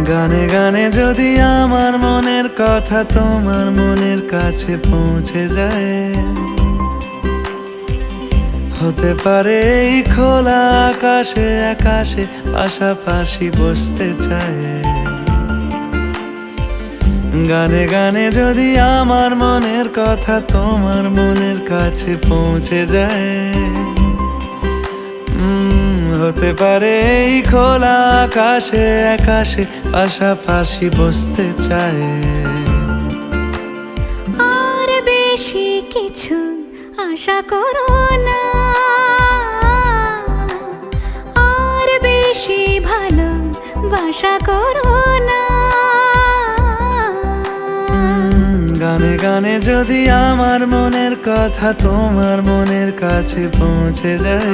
গানে গানে যদি আমার মনের কথা তোমার মনের কাছে পৌঁছে যায়, হতে পারে এই খোলা আকাশে আকাশে পাশাপাশি বসতে চায়। গানে গানে যদি আমার মনের কথা তোমার মনের কাছে পৌঁছে যায়, হতে পারে এই খোলা আকাশে আকাশে পাশাপাশি বসতে চায়। আর বেশি কিছু আশা করো না, আর বেশি ভালোবাসা করো না। গানে গানে যদি আমার মনের কথা তোমার মনের কাছে পৌঁছে যায়,